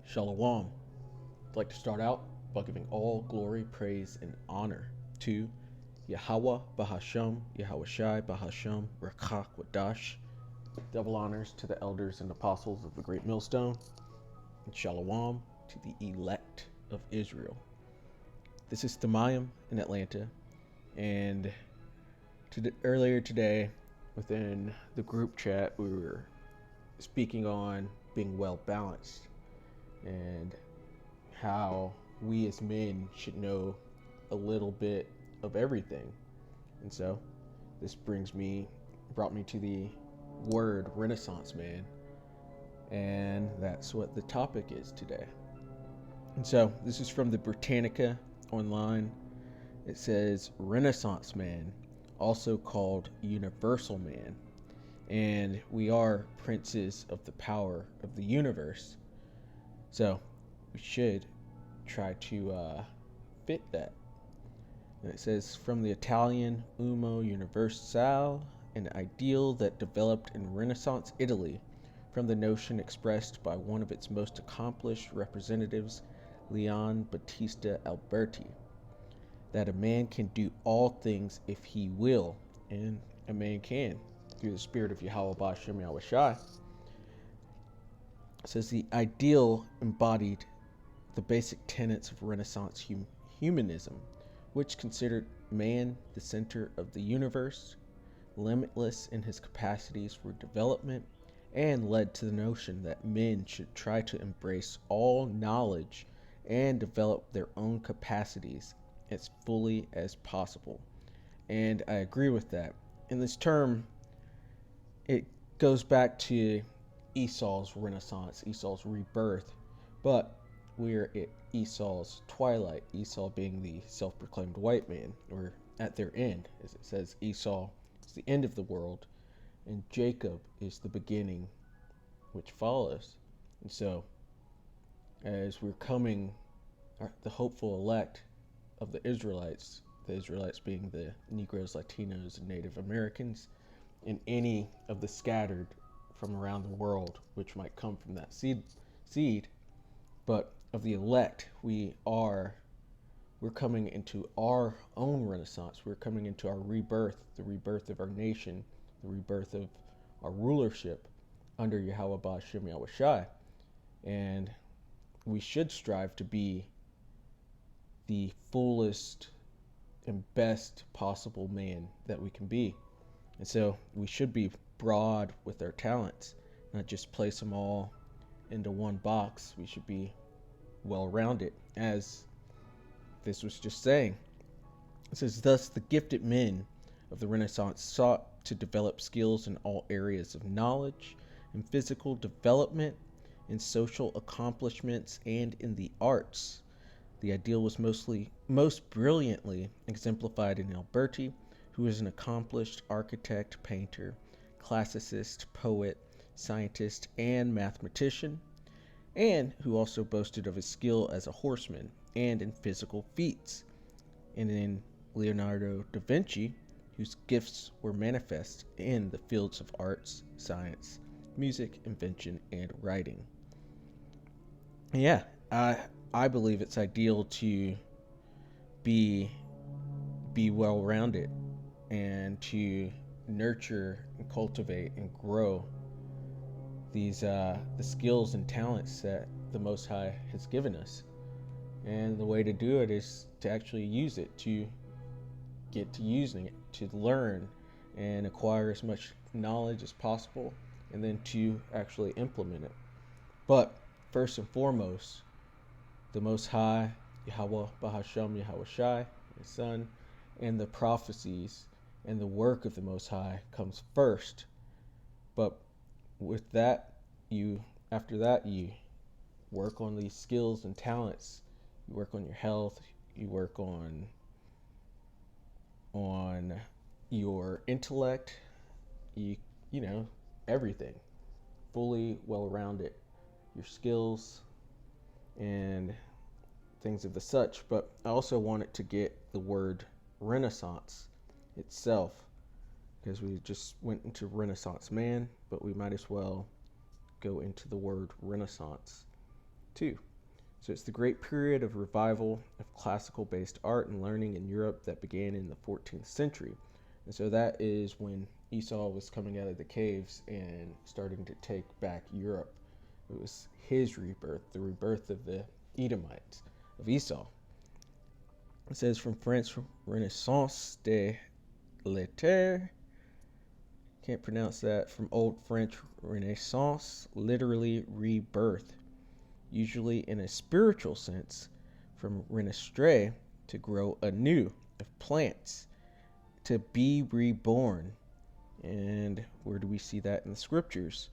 Shalom. I'd like to start out by giving all glory, praise, and honor to Yahweh Bahasham, Yahweh Shai Bahasham, Rakach Wadash. Double honors to the elders and apostles of the Great Millstone, and Shalom to the elect of Israel. This is Thamayim in Atlanta, and earlier today within the group chat we were speaking on being well balanced and how we as men should know a little bit of everything. And so this brought me to the word Renaissance man, and that's what the topic is today. And so this is from the Britannica online. It says Renaissance man, also called universal man, and we are princes of the power of the universe. So we should try to fit that. And it says from the Italian umo universale, an ideal that developed in Renaissance Italy from the notion expressed by one of its most accomplished representatives, Leon Battista Alberti, that a man can do all things if he will, and a man can through the spirit of Yahweh Ba'Shem Yahweh Shai. It says the ideal embodied the basic tenets of Renaissance humanism, which considered man the center of the universe, limitless in his capacities for development, and led to the notion that men should try to embrace all knowledge and develop their own capacities as fully as possible. And I agree with that. In this term, it goes back to Esau's renaissance, Esau's rebirth, but we're at Esau's twilight, Esau being the self-proclaimed white man. We're at their end, as it says Esau is the end of the world, and Jacob is the beginning which follows. And so, as we're coming, the hopeful elect of the Israelites being the Negroes, Latinos, and Native Americans, and any of the scattered from around the world which might come from that seed, but of the elect, we're coming into our own renaissance. We're coming into our rebirth, the rebirth of our nation, the rebirth of our rulership under Yahweh Ba'Shem Yahweh Shai. And we should strive to be the fullest and best possible man that we can be. And so we should be broad with our talents, not just place them all into one box. We should be well-rounded, as this was just saying. It says, thus the gifted men of the Renaissance sought to develop skills in all areas of knowledge and physical development, in social accomplishments, and in the arts. The ideal was most brilliantly exemplified in Alberti, who is an accomplished architect, painter, classicist, poet, scientist, and mathematician, and who also boasted of his skill as a horseman and in physical feats, and in Leonardo da Vinci, whose gifts were manifest in the fields of arts, science, music, invention, and writing. Yeah, I believe it's ideal to be well-rounded and to nurture and cultivate and grow these the skills and talents that the Most High has given us. And the way to do it is to actually use it, to get to using it, to learn and acquire as much knowledge as possible, and then to actually implement it. But first and foremost, the Most High, Yahweh Bahasham Yahweh Shai, His Son, and the prophecies and the work of the Most High comes first. But with that, after that you work on these skills and talents. You work on your health. You work on your intellect. You know, everything. Fully well-rounded. Your skills and things of the such. But I also wanted to get the word Renaissance itself, because we just went into Renaissance man, but we might as well go into the word Renaissance too. So it's the great period of revival of classical-based art and learning in Europe that began in the 14th century. And so that is when Esau was coming out of the caves and starting to take back Europe. It was his rebirth, the rebirth of the Edomites, of Esau. It says from French Renaissance de Lettres. Can't pronounce that. From Old French Renaissance, literally rebirth. Usually in a spiritual sense, from renaître, to grow anew, of plants, to be reborn. And where do we see that in the scriptures?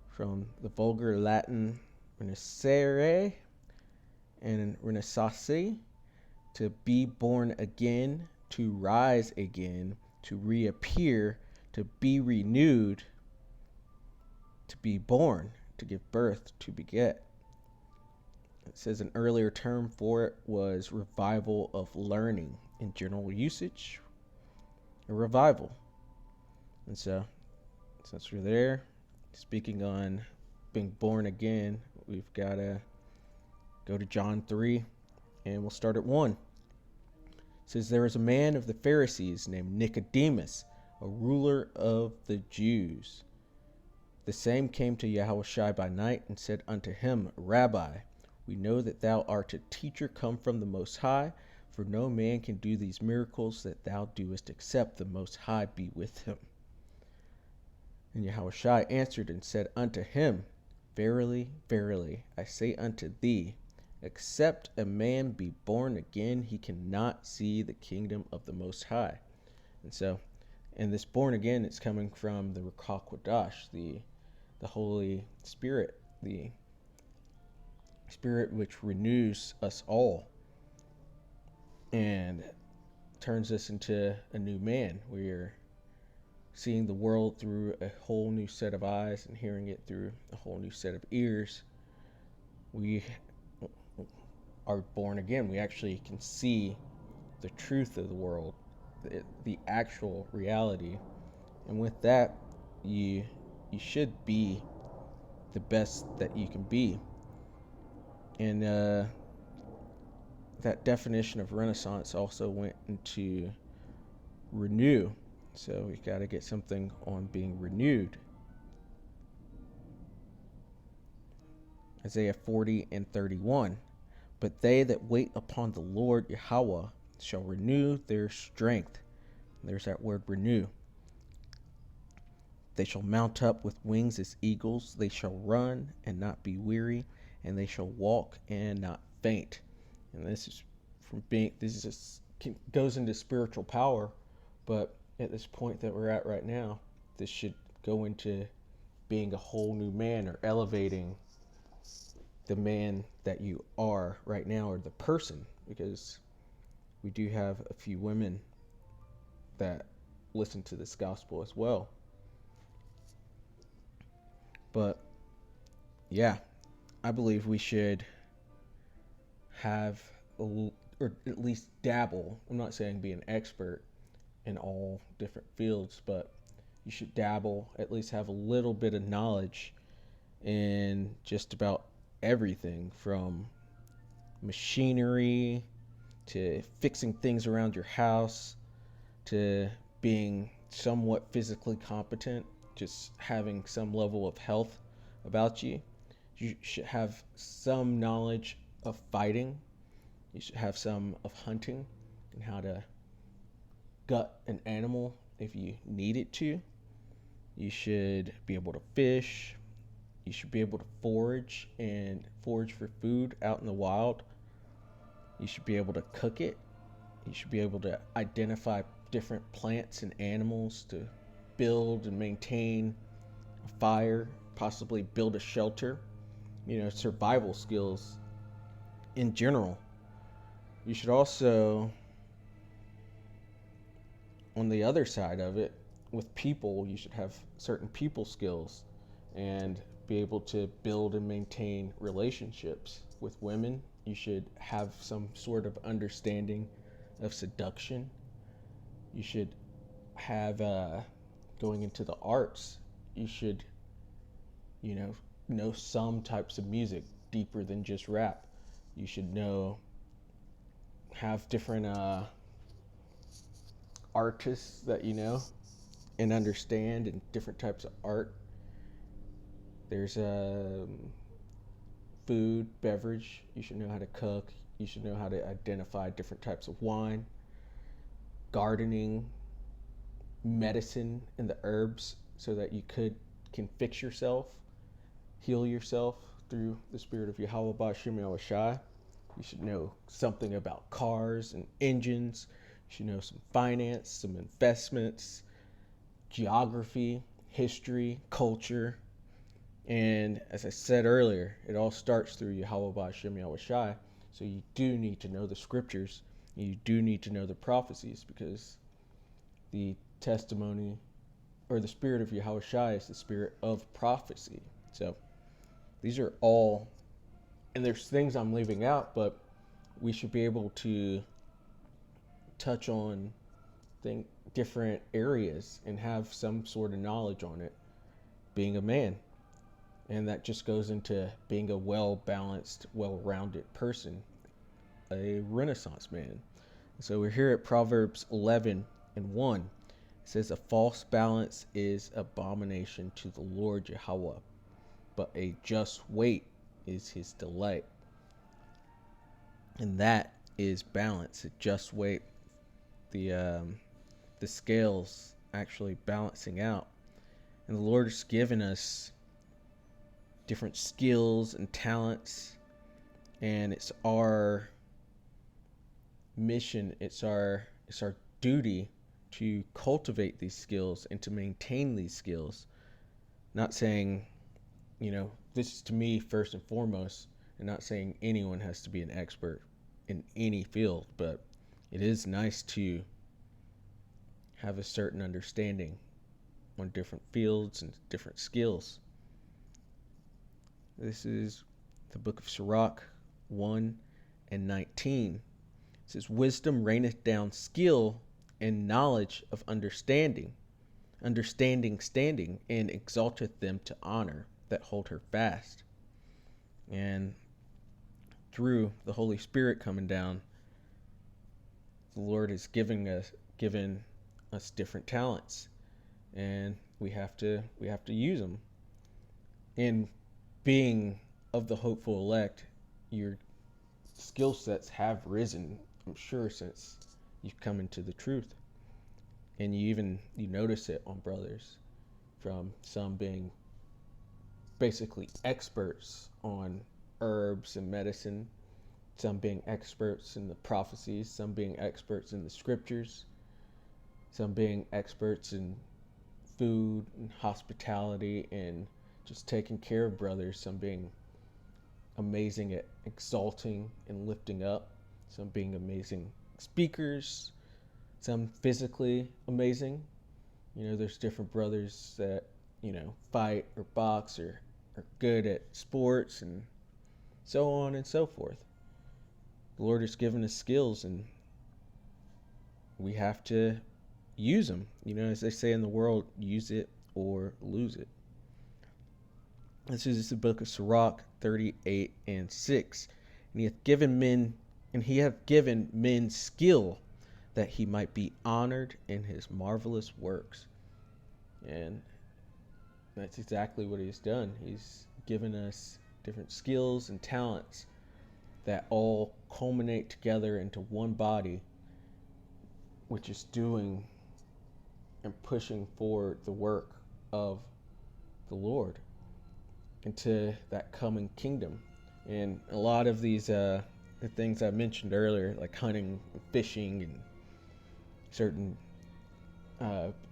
From the vulgar Latin renaissere and renaissasse, to be born again, to rise again, to reappear, to be renewed, to be born, to give birth, to beget. It says an earlier term for it was revival of learning. In general usage, a revival. And so, since we're there, speaking on being born again, we've got to go to John 3, and we'll start at 1. It says, there was a man of the Pharisees named Nicodemus, a ruler of the Jews. The same came to Yahushua by night and said unto him, Rabbi, we know that thou art a teacher come from the Most High, for no man can do these miracles that thou doest except the Most High be with him. And Yahushua answered and said unto him, Verily, verily, I say unto thee, except a man be born again, he cannot see the kingdom of the Most High. And so, and this born again, it's coming from the Ruach HaKodesh, the Holy Spirit, the Spirit which renews us all and turns us into a new man. We're seeing the world through a whole new set of eyes and hearing it through a whole new set of ears. We are born again. We actually can see the truth of the world, the actual reality. And with that, you should be the best that you can be. And that definition of Renaissance also went into renew. So we got to get something on being renewed. Isaiah 40 and 31. But they that wait upon the Lord Yahweh shall renew their strength. There's that word renew. They shall mount up with wings as eagles. They shall run and not be weary, and they shall walk and not faint. And this is goes into spiritual power, but at this point that we're at right now, this should go into being a whole new man, or elevating the man that you are right now, or the person, because we do have a few women that listen to this gospel as well. But yeah, I believe we should have, or at least dabble. I'm not saying be an expert in all different fields, but you should dabble, at least have a little bit of knowledge in just about everything, from machinery to fixing things around your house to being somewhat physically competent, just having some level of health about you. You should have some knowledge of fighting. You should have some of hunting and how to gut an animal if you need it to. You should be able to fish. You should be able to forage for food out in the wild. You should be able to cook it. You should be able to identify different plants and animals to build and maintain a fire, possibly build a shelter. Survival skills in general. You should also, on the other side of it, with people, you should have certain people skills and be able to build and maintain relationships. With women, you should have some sort of understanding of seduction. You should have, going into the arts, you should, know some types of music, deeper than just rap. You should know, have different artists that you know and understand, and different types of art. There's food, beverage. You should know how to cook. You should know how to identify different types of wine, gardening, medicine, and the herbs, so that you can fix yourself, heal yourself through the spirit of Yahweh Ba'Shem Yahushai. You should know something about cars and engines. You should know some finance, some investments, geography, history, culture. And as I said earlier, it all starts through Yahweh Ba'Shem Yahushai. So you do need to know the scriptures. You do need to know the prophecies, because the testimony or the spirit of Yahushai is the spirit of prophecy. So these are all, and there's things I'm leaving out, but we should be able to touch on different areas and have some sort of knowledge on it, being a man. And that just goes into being a well-balanced, well-rounded person, a Renaissance man. So we're here at Proverbs 11:1. It says, a false balance is abomination to the Lord Yahweh, but a just weight is his delight. And that is balance, a just weight. The scales actually balancing out. And the Lord has given us different skills and talents, and it's our mission, it's our duty to cultivate these skills and to maintain these skills. Not saying, this is to me first and foremost, and not saying anyone has to be an expert in any field, but it is nice to have a certain understanding on different fields and different skills. This is the book of Sirach 1:19. It says, wisdom raineth down skill and knowledge of understanding standing, and exalteth them to honor that hold her fast. And through the Holy Spirit coming down, the Lord has given us different talents, and we have to use them. And being of the hopeful elect, your skill sets have risen, I'm sure, since you've come into the truth. And you notice it on brothers, from some being basically experts on herbs and medicine, some being experts in the prophecies, some being experts in the scriptures, some being experts in food and hospitality and just taking care of brothers, some being amazing at exalting and lifting up, some being amazing speakers, some physically amazing. There's different brothers that, fight or box or are good at sports and so on and so forth. The Lord has given us skills, and we have to use them. As they say in the world, use it or lose it. This is the book of Sirach 38:6. And he hath given men skill, that he might be honored in his marvelous works. And that's exactly what he's done. He's given us different skills and talents that all culminate together into one body, which is doing and pushing forward the work of the Lord into that coming kingdom. And a lot of these the things I mentioned earlier, like hunting and fishing and certain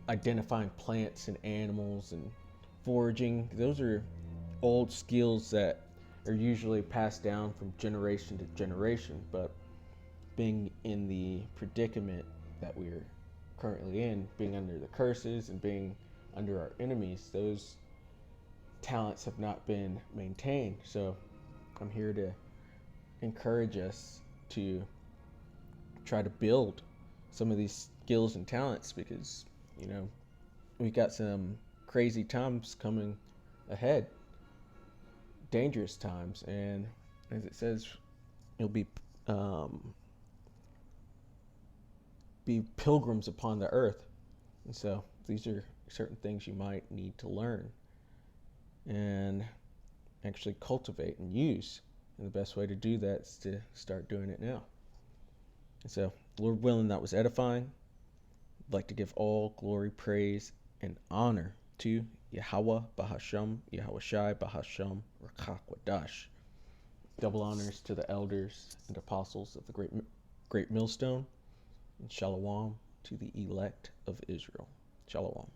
identifying plants and animals and foraging, those are old skills that are usually passed down from generation to generation. But being in the predicament that we're currently in, being under the curses and being under our enemies, those talents have not been maintained. So I'm here to encourage us to try to build some of these skills and talents, because we got some crazy times coming ahead. dangerous times, and as it says, you'll be pilgrims upon the earth. And so these are certain things you might need to learn and actually cultivate and use. And the best way to do that is to start doing it now. And so, Lord willing, that was edifying. I'd like to give all glory, praise, and honor to Yahweh Bahasham, Yahweh Shai Bahasham, Rakak Wadash. Double honors to the elders and apostles of the great millstone, and shalom to the elect of Israel. Shalom.